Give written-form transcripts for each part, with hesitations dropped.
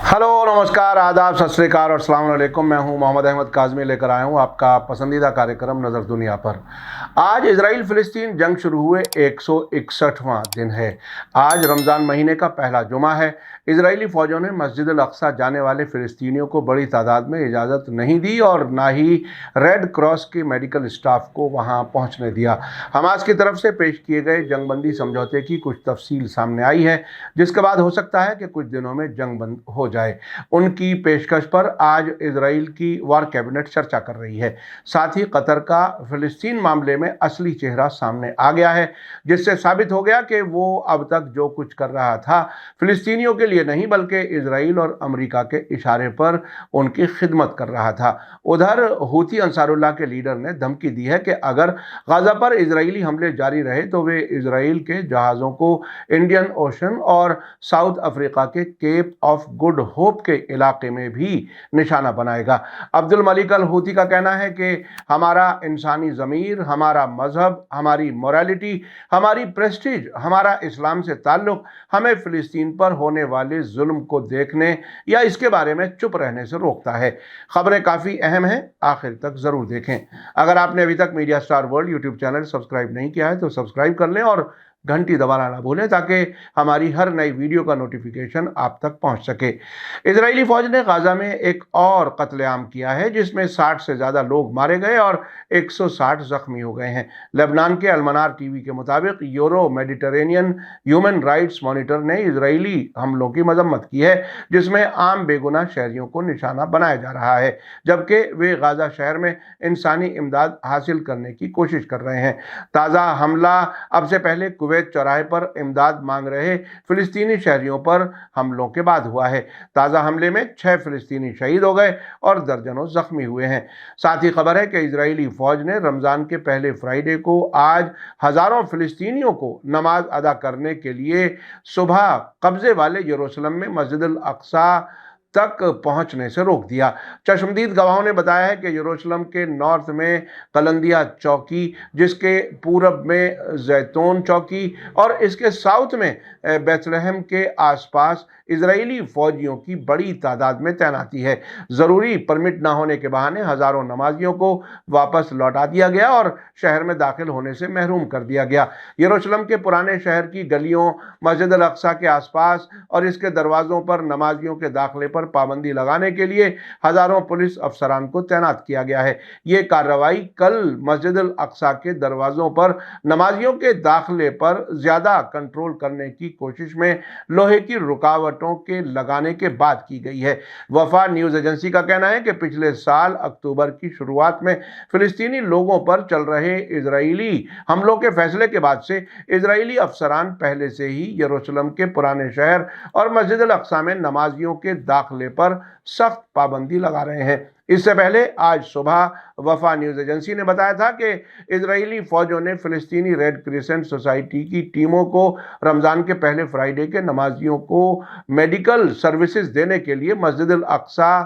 Hello, नमस्कार, आदाब, सत श्री अकाल और अस्सलाम वालेकुम। मैं हूं मोहम्मद अहमद काज़मी, लेकर आया हूं आपका पसंदीदा कार्यक्रम नज़र दुनिया पर। आज इजराइल फ़िलिस्तीन जंग शुरू हुए 161वां दिन है। आज रमज़ान महीने का पहला जुमा है। इजरायली फ़ौजों ने मस्जिद अल अक्सा जाने वाले फ़िलिस्तीनियों को बड़ी तादाद में इजाज़त नहीं दी और ना ही रेड क्रॉस के मेडिकल स्टाफ को वहां पहुंचने दिया। हमास की तरफ से पेश किए गए जंगबंदी समझौते की कुछ तफसील सामने आई है, जिसके बाद हो सकता है कि कुछ दिनों में जंग बंद हो जाए। उनकी पेशकश पर आज इजराइल की वार कैबिनेट चर्चा कर रही है। साथ ही कतर का फिलिस्तीन मामले में असली चेहरा सामने आ गया है, जिससे साबित हो गया कि वो अब तक जो कुछ कर रहा था फिलिस्तीनियों के लिए नहीं बल्कि इजराइल और अमेरिका के इशारे पर उनकी खिदमत कर रहा था। उधर हूती अंसारुल्लाह के लीडर ने धमकी दी है कि अगर गाजा पर इजरायली हमले जारी रहे तो वे इजराइल के जहाज़ों को इंडियन ओशन और साउथ अफ्रीका के केप ऑफ गुड होप के इलाके में भी निशाना बनाएगा। अब्दुल मलिक अल हूती का कहना है कि हमारा इंसानी ज़मीर, हमारा मजहब, हमारी मोरालिटी, हमारी प्रेस्टीज, हमारा इस्लाम से ताल्लुक़ हमें फ़िलिस्तीन पर होने वाले जुल्म को देखने या इसके बारे में चुप रहने से रोकता है। खबरें काफ़ी अहम हैं, आखिर तक ज़रूर देखें। अगर आपने अभी तक media star world YouTube channel subscribe नहीं किया है तो सब्सक्राइब कर लें और घंटी दबाना ना भूलें ताकि हमारी हर नई वीडियो का नोटिफिकेशन आप तक पहुंच सके। इजरायली फौज ने गाजा में एक और कत्लेआम किया है, जिसमें 60 से ज़्यादा लोग मारे गए और 160 जख्मी हो गए हैं। लेबनान के अलमनार टीवी के मुताबिक euro Mediterranean human rights monitor ने इजरायली हमलों की मजम्मत की है, जिसमें आम बेगुनाह शहरियों को निशाना बनाया जा रहा है, जबकि वे गाजा शहर में इंसानी इमदाद हासिल करने की कोशिश कर रहे हैं। ताज़ा हमला अब से पहले कुवैत चौराहे पर इमदाद मांग रहे फिलिस्तीनी शहरियों पर हमलों के बाद हुआ है। ताज़ा हमले में 6 फिलिस्तीनी शहीद हो गए और दर्जनों जख्मी हुए हैं। साथ ही खबर है कि इजरायली फौज ने रमज़ान के पहले फ्राइडे को आज हज़ारों फिलिस्तीनियों को नमाज अदा करने के लिए सुबह कब्जे वाले यरूशलेम में मस्जिद अल अक्सा तक पहुंचने से रोक दिया। चश्मदीद गवाहों ने बताया है कि यरूशलेम के नॉर्थ में कलंदिया चौकी, जिसके पूरब में जैतून चौकी और इसके साउथ में बेथलेहम के आसपास इजरायली फौजियों की बड़ी तादाद में तैनाती है। ज़रूरी परमिट न होने के बहाने हज़ारों नमाजियों को वापस लौटा दिया गया और शहर में दाखिल होने से महरूम कर दिया गया। यरूशलेम के पुराने शहर की गलियों, मस्जिद अल अक्सा के आसपास और इसके दरवाज़ों पर नमाजियों के दाखिले पर पाबंदी लगाने के लिए हज़ारों पुलिस अफसरान को तैनात किया गया है। ये कार्रवाई कल मस्जिद अल अक्सा के दरवाज़ों पर नमाजियों के दाखिले पर ज़्यादा कंट्रोल करने की कोशिश में लोहे की रुकावटों के लगाने के बाद की गई है। वफा न्यूज़ एजेंसी का कहना है कि पिछले साल अक्टूबर की शुरुआत में फिलिस्तीनी लोगों पर चल रहे इजरायली हमलों के फैसले के बाद से इजरायली अफसरान पहले से ही यरूशलेम के पुराने शहर और मस्जिद अल अक्सा में नमाजियों के दाखिले पर सख्त पाबंदी लगा रहे हैं। इससे पहले आज सुबह वफा न्यूज़ एजेंसी ने बताया था कि इजरायली फौजों ने फिलिस्तीनी रेड क्रिसेंट सोसाइटी की टीमों को रमज़ान के पहले फ्राइडे के नमाजियों को मेडिकल सर्विसेज देने के लिए मस्जिद अल अक्सा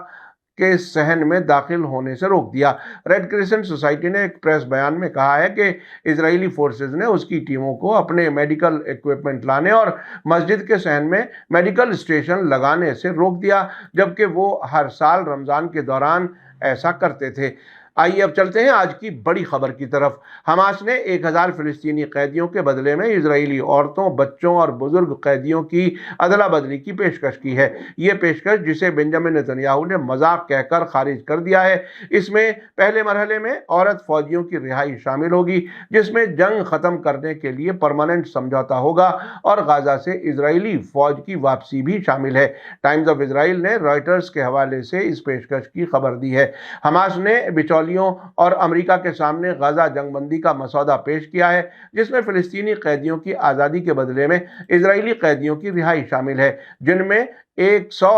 के सहन में दाखिल होने से रोक दिया। रेड क्रिसेंट सोसाइटी ने एक प्रेस बयान में कहा है कि इजरायली फोर्सेज ने उसकी टीमों को अपने मेडिकल इक्विपमेंट लाने और मस्जिद के सहन में मेडिकल स्टेशन लगाने से रोक दिया, जबकि वो हर साल रमज़ान के दौरान ऐसा करते थे। आइए अब चलते हैं आज की बड़ी खबर की तरफ। हमास ने 1000 फिलिस्तीनी कैदियों के बदले में इजरायली औरतों, बच्चों और बुजुर्ग कैदियों की अदला बदली की पेशकश की है। ये पेशकश, जिसे बेंजामिन नेतन्याहू ने मजाक कहकर खारिज कर दिया है, इसमें पहले मरहले में औरत फौजियों की रिहाई शामिल होगी, जिसमें जंग खत्म करने के लिए परमानेंट समझौता होगा और गाजा से इजरायली फौज की वापसी भी शामिल है। टाइम्स ऑफ इजराइल ने रॉयटर्स के हवाले से इस पेशकश की खबर दी है। हमास ने और अमेरिका के सामने गाजा जंगबंदी का मसौदा पेश किया है, जिसमें फिलिस्तीनी कैदियों की आज़ादी के बदले में इजरायली कैदियों की रिहाई शामिल है, जिनमें 100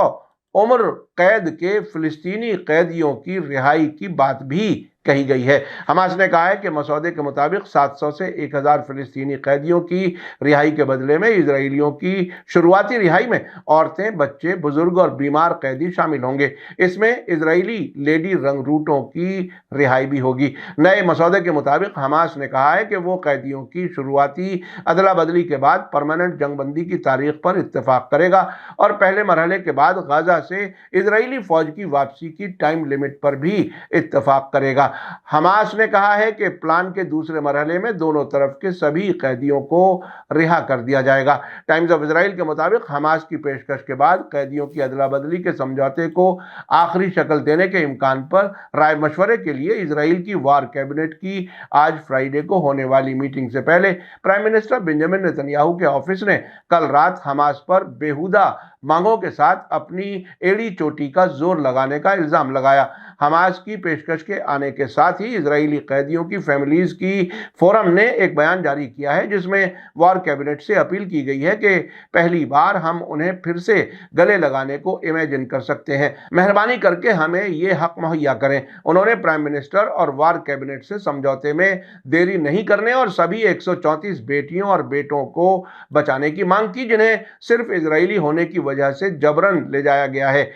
उम्र कैद के फिलिस्तीनी कैदियों की रिहाई की बात भी कही गई है। हमास ने कहा है कि मसौदे के मुताबिक 700 से 1000 फिलिस्तीनी कैदियों की रिहाई के बदले में इजरायलियों की शुरुआती रिहाई में औरतें, बच्चे, बुजुर्ग और बीमार कैदी शामिल होंगे। इसमें इजरायली लेडी रंगरूटों की रिहाई भी होगी। नए मसौदे के मुताबिक हमास ने कहा है कि वो कैदियों की शुरुआती अदला बदली के बाद परमानेंट जंगबंदी की तारीख पर इत्तेफाक करेगा और पहले मरहले के बाद गाजा से इजरायली फौज की वापसी की टाइम लिमिट पर भी इत्तेफाक करेगा। हमास ने कहा है कि प्लान के दूसरे मरहले में दोनों तरफ के सभी कैदियों को रिहा कर दिया जाएगा। टाइम्स ऑफ इजराइल के मुताबिक हमास की पेशकश के बाद कैदियों की अदला बदली के समझौते को आखिरी शक्ल देने के इम्कान पर राय मशवरे के लिए इजराइल की वार कैबिनेट की आज फ्राइडे को होने वाली मीटिंग से पहले प्राइम मिनिस्टर बेंजामिन नेतन्याहू के ऑफिस ने कल रात हमास पर बेहुदा मांगों के साथ अपनी एड़ी चोटी का जोर लगाने का इल्जाम लगाया। हमास की पेशकश के आने के साथ ही इजरायली कैदियों की फैमिलीज की फोरम ने एक बयान जारी किया है जिसमें वार कैबिनेट से अपील की गई है कि पहली बार हम उन्हें फिर से गले लगाने को इमेजिन कर सकते हैं। मेहरबानी करके हमें ये हक मुहैया करें। उन्होंने प्राइम मिनिस्टर और वार कैबिनेट से समझौते में देरी नहीं करने और सभी 134 बेटियों और बेटों को बचाने की मांग की जिन्हें सिर्फ इजरायली होने की वजह से जबरन ले जाया गया है।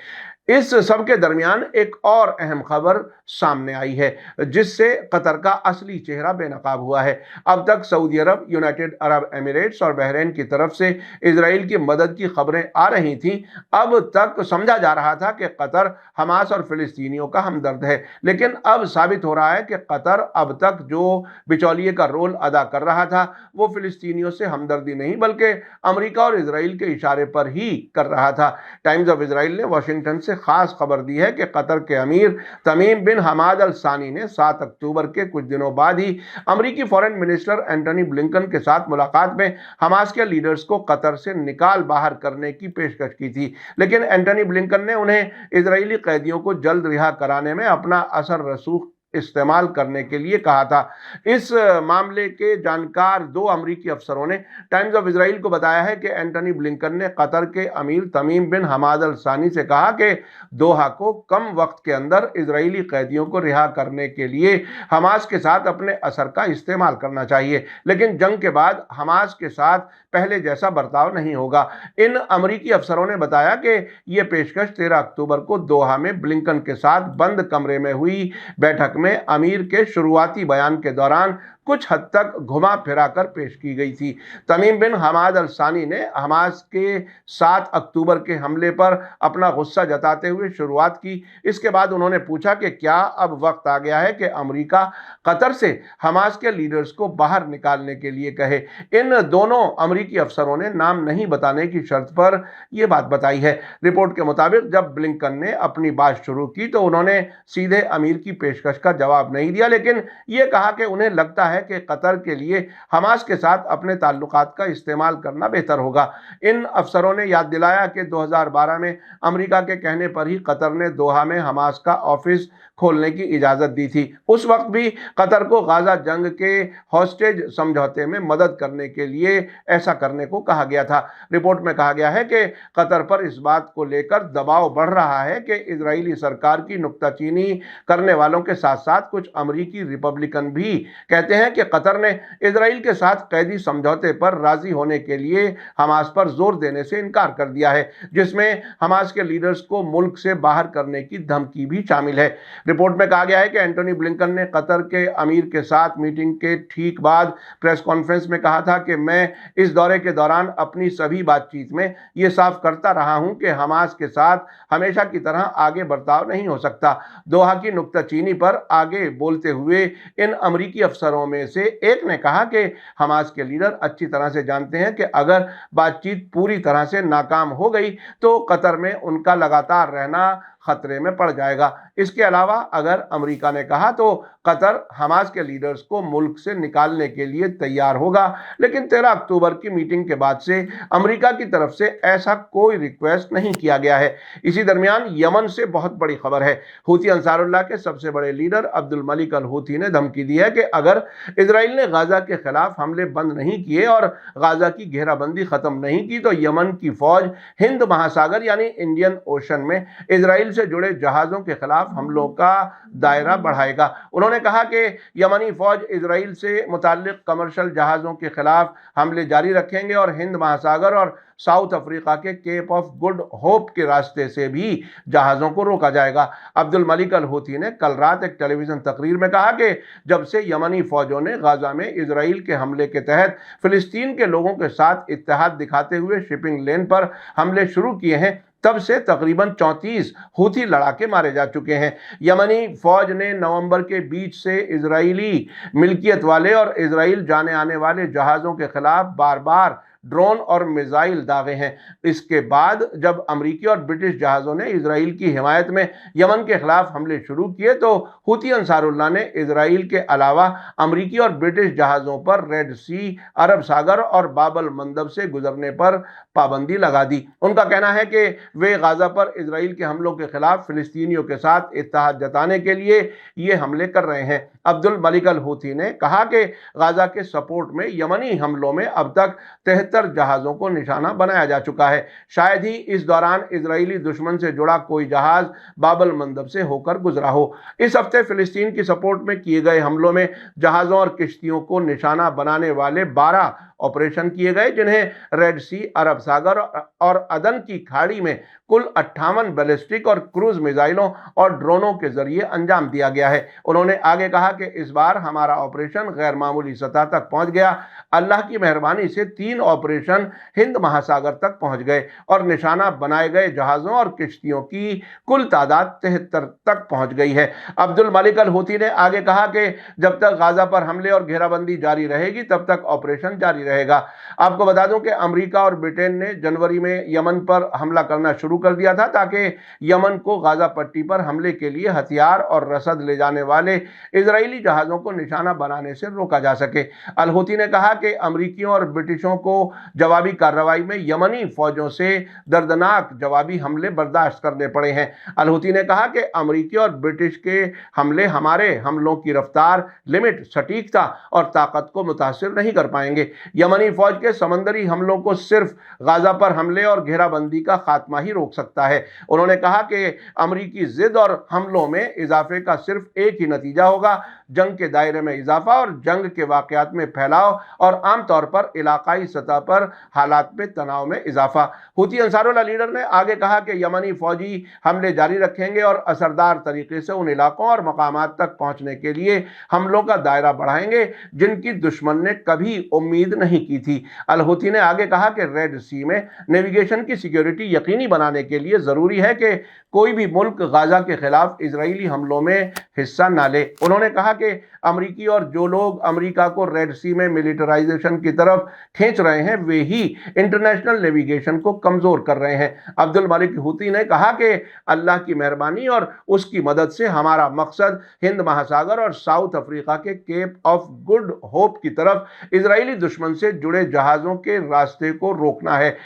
इस सब के दरमियान एक और अहम खबर सामने आई है जिससे कतर का असली चेहरा बेनकाब हुआ है। अब तक सऊदी अरब, यूनाइटेड अरब एमिरेट्स और बहरीन की तरफ से इजराइल की मदद की खबरें आ रही थीं। अब तक समझा जा रहा था कि कतर हमास और फिलिस्तीनियों का हमदर्द है, लेकिन अब साबित हो रहा है कि कतर अब तक जो बिचौलिए का रोल अदा कर रहा था वो फिलिस्तीनियों से हमदर्दी नहीं बल्कि अमेरिका और इजराइल के इशारे पर ही कर रहा था। टाइम्स ऑफ इजराइल ने वाशिंगटन से खास खबर दी है कि कतर के अमीर तमीम बिन हमाद अल सानी ने 7 अक्टूबर के कुछ दिनों बाद ही अमेरिकी फॉरेन मिनिस्टर एंटनी ब्लिंकन के साथ मुलाकात में हमास के लीडर्स को कतर से निकाल बाहर करने की पेशकश की थी, लेकिन एंटनी ब्लिंकन ने उन्हें इजरायली कैदियों को जल्द रिहा कराने में अपना असर रसूख इस्तेमाल करने के लिए कहा था। इस मामले के जानकार 2 अमेरिकी अफसरों ने टाइम्स ऑफ इजराइल को बताया है कि एंटनी ब्लिंकन ने कतर के अमीर तमीम बिन हमाद अल सानी से कहा कि दोहा को कम वक्त के अंदर इजरायली कैदियों को रिहा करने के लिए हमास के साथ अपने असर का इस्तेमाल करना चाहिए, लेकिन जंग के बाद हमास के साथ पहले जैसा बर्ताव नहीं होगा। इन अमेरिकी अफसरों ने बताया कि यह पेशकश 13 अक्टूबर को दोहा में ब्लिंकन के साथ बंद कमरे में हुई बैठक में अमीर के शुरुआती बयान के दौरान कुछ हद तक घुमा फिरा कर पेश की गई थी। तमीम बिन हमाद अल सानी ने हमास के 7 अक्टूबर के हमले पर अपना गुस्सा जताते हुए शुरुआत की। इसके बाद उन्होंने पूछा कि क्या अब वक्त आ गया है कि अमेरिका कतर से हमास के लीडर्स को बाहर निकालने के लिए कहे। इन दोनों अमेरिकी अफसरों ने नाम नहीं बताने की शर्त पर यह बात बताई है। रिपोर्ट के मुताबिक जब ब्लिंकन ने अपनी बात शुरू की तो उन्होंने सीधे अमीर की पेशकश का जवाब नहीं दिया, लेकिन यह कहा कि उन्हें लगता है कि कतर के लिए हमास के साथ अपने ताल्लुकात का इस्तेमाल करना बेहतर होगा। इन अफसरों ने याद दिलाया कि 2012 में अमेरिका के कहने पर ही कतर ने दोहा में हमास का ऑफिस खोलने की इजाजत दी थी। उस वक्त भी कतर को गाजा जंग के हॉस्टेज समझौते में मदद करने के लिए ऐसा करने को कहा गया था। रिपोर्ट में कहा गया है कि कतर पर इस बात को लेकर दबाव बढ़ रहा है कि इजरायली सरकार की नुक्ताचीनी करने वालों के साथ साथ कुछ अमेरिकी रिपब्लिकन भी कहते हैं कि कतर ने इजराइल के साथ कैदी समझौते पर राजी होने के लिए हमास पर जोर देने से इनकार कर दिया है, जिसमें हमास के लीडर्स को मुल्क से बाहर करने की धमकी भी शामिल है। रिपोर्ट में कहा गया है कि एंटनी ब्लिंकन ने कतर के अमीर के साथ मीटिंग के ठीक बाद प्रेस कॉन्फ्रेंस में कहा था कि मैं इस दौरे के दौरान अपनी सभी बातचीत में यह साफ करता रहा हूं कि हमास के साथ हमेशा की तरह आगे बर्ताव नहीं हो सकता। दोहा की नुक्ताचीनी पर आगे बोलते हुए इन अमेरिकी अफसरों में से एक ने कहा कि हमास के लीडर अच्छी तरह से जानते हैं कि अगर बातचीत पूरी तरह से नाकाम हो गई तो कतर में उनका लगातार रहना खतरे में पड़ जाएगा। इसके अलावा अगर अमेरिका ने कहा तो कतर हमास के लीडर्स को मुल्क से निकालने के लिए तैयार होगा, लेकिन 13 अक्टूबर की मीटिंग के बाद से अमेरिका की तरफ से ऐसा कोई रिक्वेस्ट नहीं किया गया है। इसी दरमियान यमन से बहुत बड़ी खबर है। हूथी अंसारुल्लाह के सबसे बड़े लीडर अब्दुल मलिक अल हूथी ने धमकी दी है कि अगर इजराइल ने गाजा के खिलाफ हमले बंद नहीं किए और गाजा की घेराबंदी खत्म नहीं की तो यमन की फौज हिंद महासागर यानी इंडियन ओशन में इजराइल से जुड़े जहाजों के खिलाफ हमलों का दायरा बढ़ाएगा। उन्होंने उन्होंने कहा कि यमनी फौज इजराइल से मुताल्लिक कमर्शियल जहाज़ों के खिलाफ हमले जारी रखेंगे और हिंद महासागर और साउथ अफ्रीका के केप ऑफ गुड होप के रास्ते से भी जहाज़ों को रोका जाएगा। अब्दुल मलिक अल हूथी ने कल रात एक टेलीविजन तकरीर में कहा कि जब से यमनी फौजों ने गाजा में इजराइल के हमले के तहत फिलिस्तीन के लोगों के साथ इत्तेहाद दिखाते हुए शिपिंग लेन पर हमले शुरू किए हैं, तब से तकरीबन 34 हूथी लड़ाके मारे जा चुके हैं। यमनी फौज ने नवंबर के बीच से इजरायली मिल्कियत वाले और इजराइल जाने आने वाले जहाज़ों के खिलाफ बार बार ड्रोन और मिसाइल दागे हैं। इसके बाद जब अमरीकी और ब्रिटिश जहाज़ों ने इजराइल की हिमायत में यमन के खिलाफ हमले शुरू किए तो हूथी अंसारुल्लाह ने इजराइल के अलावा अमरीकी और ब्रिटिश जहाज़ों पर रेड सी, अरब सागर और बाबल मंदब से गुजरने पर पाबंदी लगा दी। उनका कहना है कि वे गाजा पर इजराइल के हमलों के खिलाफ फिलिस्तीनियों के साथ इत्तेहाद जताने के लिए ये हमले कर रहे हैं। अब्दुल मलिक अल हूथी ने कहा कि गाजा के सपोर्ट में यमनी हमलों में अब तक 73 जहाज़ों को निशाना बनाया जा चुका है। शायद ही इस दौरान इजरायली दुश्मन से जुड़ा कोई जहाज़ बाबल मंदब से होकर गुजरा हो। इस हफ्ते फिलिस्तीन की सपोर्ट में किए गए हमलों में जहाज़ों और किश्तियों को निशाना बनाने वाले 12 ऑपरेशन किए गए, जिन्हें रेड सी, अरब सागर और अदन की खाड़ी में कुल 58 बैलिस्टिक और क्रूज मिसाइलों और ड्रोनों के जरिए अंजाम दिया गया है। उन्होंने आगे कहा कि इस बार हमारा ऑपरेशन गैर मामूली सतह तक पहुंच गया। अल्लाह की मेहरबानी से 3 ऑपरेशन हिंद महासागर तक पहुंच गए और निशाना बनाए गए जहाज़ों और किश्तियों की कुल तादाद 73 तक पहुंच गई है। अब्दुल मलिक अल हूथी ने आगे कहा कि जब तक गाजा पर हमले और घेराबंदी जारी रहेगी तब तक ऑपरेशन जारी रहेगा। आपको बता दूं कि अमेरिका और ब्रिटेन ने जनवरी में यमन पर हमला करना शुरू कर दिया था ताकि यमन को गाजा पट्टी पर हमले के लिए हथियार और रसद ले जाने वाले इजरायली जहाज़ों को निशाना बनाने से रोका जा सके। अल हूथी ने कहा कि अमेरिकियों और ब्रिटिशों को जवाबी कार्रवाई में यमनी फौजों से दर्दनाक जवाबी हमले बर्दाश्त करने पड़े हैं। अल हूथी ने कहा कि अमेरिकी और ब्रिटिश के हमले हमारे हमलों की रफ्तार, लिमिट, सटीकता और ताकत को मुतासिर नहीं कर पाएंगे। यमनी फौज के समंदरी हमलों को सिर्फ गाजा पर हमले और घेराबंदी का खात्मा ही रोक सकता है। उन्होंने कहा कि अमेरिकी जिद और हमलों में इजाफे का सिर्फ एक ही नतीजा होगा, जंग के दायरे में इजाफा और जंग के वाकयात में फैलाव और आमतौर पर इलाकाई सतह पर हालात में तनाव में इजाफा। हूथी अंसारुल्लाह लीडर ने आगे कहा कि यमनी फौजी हमले जारी रखेंगे और असरदार तरीके से उन इलाकों और मकामात तक पहुंचने के लिए हमलों का दायरा बढ़ाएंगे जिनकी दुश्मन ने कभी उम्मीद नहीं की थी। अल हूथी ने आगे कहा कि रेड सी में नेविगेशन की सिक्योरिटी यकीनी बनाने के लिए जरूरी है कि कोई भी मुल्क गाजा के खिलाफ इजरायली हमलों में हिस्सा न ले। उन्होंने कहा कि अमरीकी और जो लोग अमेरिका को रेड सी में मिलिटराइजेशन की तरफ खींच रहे हैं वे ही इंटरनेशनल नेविगेशन को कमजोर कर रहे हैं। अब्दुल मलिक हूथी ने कहा कि अल्लाह की मेहरबानी और उसकी मदद से हमारा मकसद हिंद महासागर और साउथ अफ्रीका के केप ऑफ गुड होप की तरफ इजरायली दुश्मन से जुड़े जहाज़ों के रास्ते को रोकना है।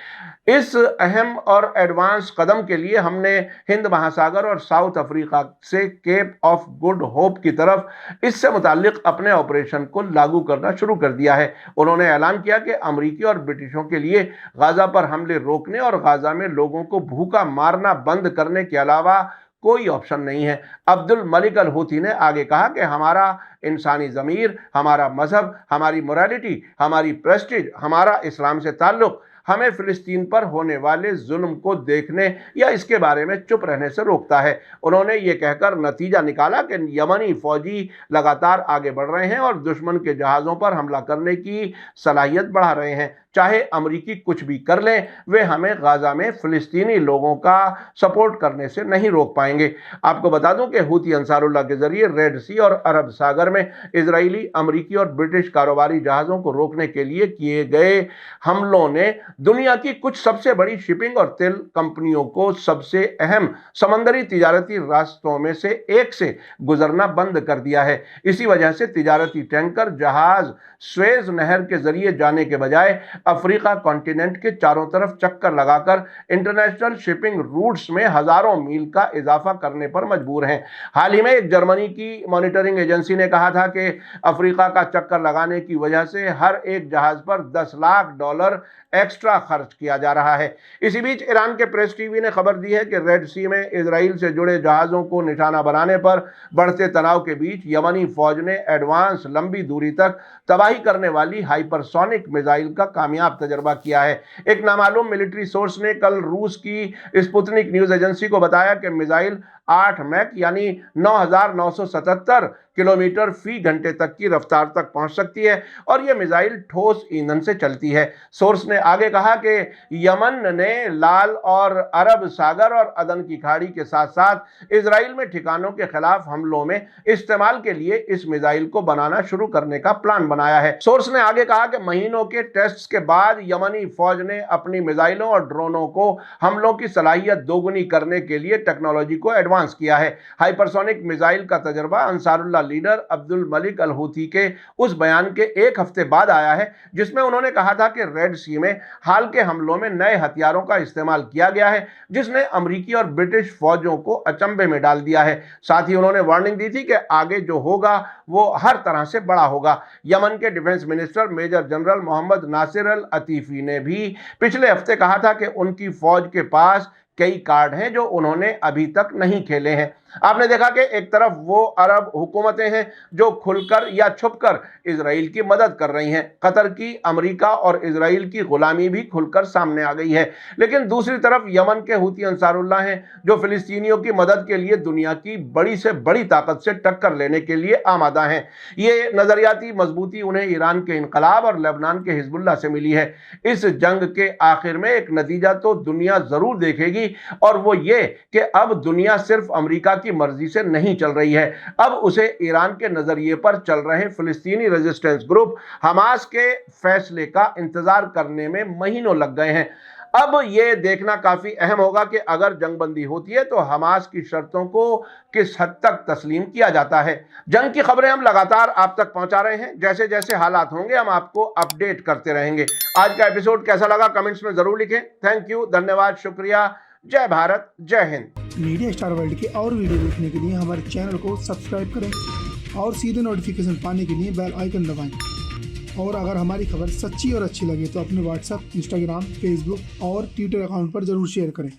इस अहम और एडवांस कदम के लिए हमने हिंद महासागर और साउथ अफ्रीका से केप ऑफ गुड होप की तरफ इससे मुताल्लिक अपने ऑपरेशन को लागू करना शुरू कर दिया है। उन्होंने ऐलान किया कि अमरीकी और ब्रिटिशों के लिए गाजा पर हमले रोकने और गाजा में लोगों को भूखा मारना बंद करने के अलावा कोई ऑप्शन नहीं है। अब्दुल मलिक अल हूथी ने आगे कहा कि हमारा इंसानी ज़मीर, हमारा मजहब, हमारी मोरालिटी, हमारी प्रेस्टीज, हमारा इस्लाम से ताल्लुक़ हमें फिलिस्तीन पर होने वाले जुल्म को देखने या इसके बारे में चुप रहने से रोकता है। उन्होंने ये कहकर नतीजा निकाला कि यमनी फौजी लगातार आगे बढ़ रहे हैं और दुश्मन के जहाज़ों पर हमला करने की सलाहियत बढ़ा रहे हैं। चाहे अमरीकी कुछ भी कर लें, वे हमें गाजा में फिलिस्तीनी लोगों का सपोर्ट करने से नहीं रोक पाएंगे। आपको बता दूं कि हूथी अंसारुल्लाह के जरिए रेड सी और अरब सागर में इजरायली, अमरीकी और ब्रिटिश कारोबारी जहाज़ों को रोकने के लिए किए गए हमलों ने दुनिया की कुछ सबसे बड़ी शिपिंग और तेल कंपनियों को सबसे अहम समंदरी तिजारती रास्तों में से एक से गुजरना बंद कर दिया है। इसी वजह से तिजारती टैंकर जहाज स्वेज नहर के जरिए जाने के बजाय अफ्रीका कॉन्टिनेंट के चारों तरफ चक्कर लगाकर इंटरनेशनल शिपिंग रूट्स में हजारों मील का इजाफा करने पर मजबूर हैं। हाल ही में एक जर्मनी की मॉनिटरिंग एजेंसी ने कहा था कि अफ्रीका का चक्कर लगाने की वजह से हर एक जहाज पर $10 लाख एक्स्ट्रा खर्च किया जा रहा है। इसी बीच ईरान के प्रेस टीवी ने खबर दी है कि रेड सी में इजराइल से जुड़े जहाजों को निशाना बनाने पर बढ़ते तनाव के बीच यमनी फौज ने एडवांस लंबी दूरी तक तबाही करने वाली हाइपरसोनिक मिसाइल का कामयाब तजर्बा किया है। एक नामालूम मिलिट्री सोर्स ने कल रूस की स्पुतनिक न्यूज एजेंसी को बताया कि मिसाइल 8 मैक यानी 9,977 किलोमीटर फी घंटे तक की रफ्तार तक पहुंच सकती है और यह मिसाइल ठोस ईंधन से चलती है। सोर्स ने आगे कहा कि यमन ने लाल और अरब सागर और अदन की खाड़ी के साथ साथ इजराइल में ठिकानों के खिलाफ हमलों में इस्तेमाल के लिए इस मिसाइल को बनाना शुरू करने का प्लान बनाया है। सोर्स ने आगे कहा कि महीनों के टेस्ट्स के बाद यमनी फौज ने अपनी मिसाइलों और ड्रोनों को हमलों की सलाहियत दोगुनी करने के लिए टेक्नोलॉजी को एडवांस किया है। हाइपरसोनिक मिसाइल का तजर्बा अंसारुल्लाह लीडर अब्दुल मलिक अल हूथी के उस बयान के एक हफ्ते बाद आया है जिसमें उन्होंने कहा था कि रेड सी में हाल के हमलों में नए हथियारों का इस्तेमाल किया गया है जिसने अमेरिकी और ब्रिटिश फौजों को अचंभे में डाल दिया है। साथ ही उन्होंने वार्निंग दी थी कि आगे जो होगा वो हर तरह से बड़ा होगा। यमन के defence minister major general Mohammed Nasser al Atifi ने भी पिछले हफ्ते कहा था कि उनकी फौज के पास कई कार्ड हैं जो उन्होंने अभी तक नहीं खेले हैं। आपने देखा कि एक तरफ वो अरब हुकूमतें हैं जो खुलकर या छुपकर इजराइल की मदद कर रही हैं। कतर की, अमेरिका और इजराइल की गुलामी भी खुलकर सामने आ गई है। लेकिन दूसरी तरफ यमन के हूती अंसारुल्लाह हैं जो फिलिस्तीनियों की मदद के लिए दुनिया की बड़ी से बड़ी ताकत से टक्कर लेने के लिए आमादा हैं। ये नजरियाती मजबूती उन्हें ईरान के इनकलाब और लेबनान के हिजबुल्लाह से मिली है। इस जंग के आखिर में एक नतीजा तो दुनिया जरूर देखेगी और वो ये कि अब दुनिया सिर्फ अमेरिका की मर्जी से नहीं चल रही है, अब उसे ईरान के नजरिए पर चल रहे फिलिस्तीनी रेजिस्टेंस ग्रुप हमास के फैसले का इंतजार करने में महीनों लग गए हैं। अब यह देखना काफी अहम होगा कि अगर जंगबंदी होती है तो हमास की शर्तों को किस हद तक तस्लीम किया जाता है। जंग की खबरें हम लगातार आप तक पहुंचा रहे हैं। जैसे जैसे हालात होंगे हम आपको अपडेट करते रहेंगे। आज का एपिसोड कैसा लगा कमेंट्स में जरूर लिखें। थैंक यू, धन्यवाद, शुक्रिया। जय भारत, जय हिंद। मीडिया स्टार वर्ल्ड के और वीडियो देखने के लिए हमारे चैनल को सब्सक्राइब करें और सीधे नोटिफिकेशन पाने के लिए बेल आइकन दबाएं। और अगर हमारी खबर सच्ची और अच्छी लगे तो अपने व्हाट्सएप, इंस्टाग्राम, फेसबुक और ट्विटर अकाउंट पर जरूर शेयर करें।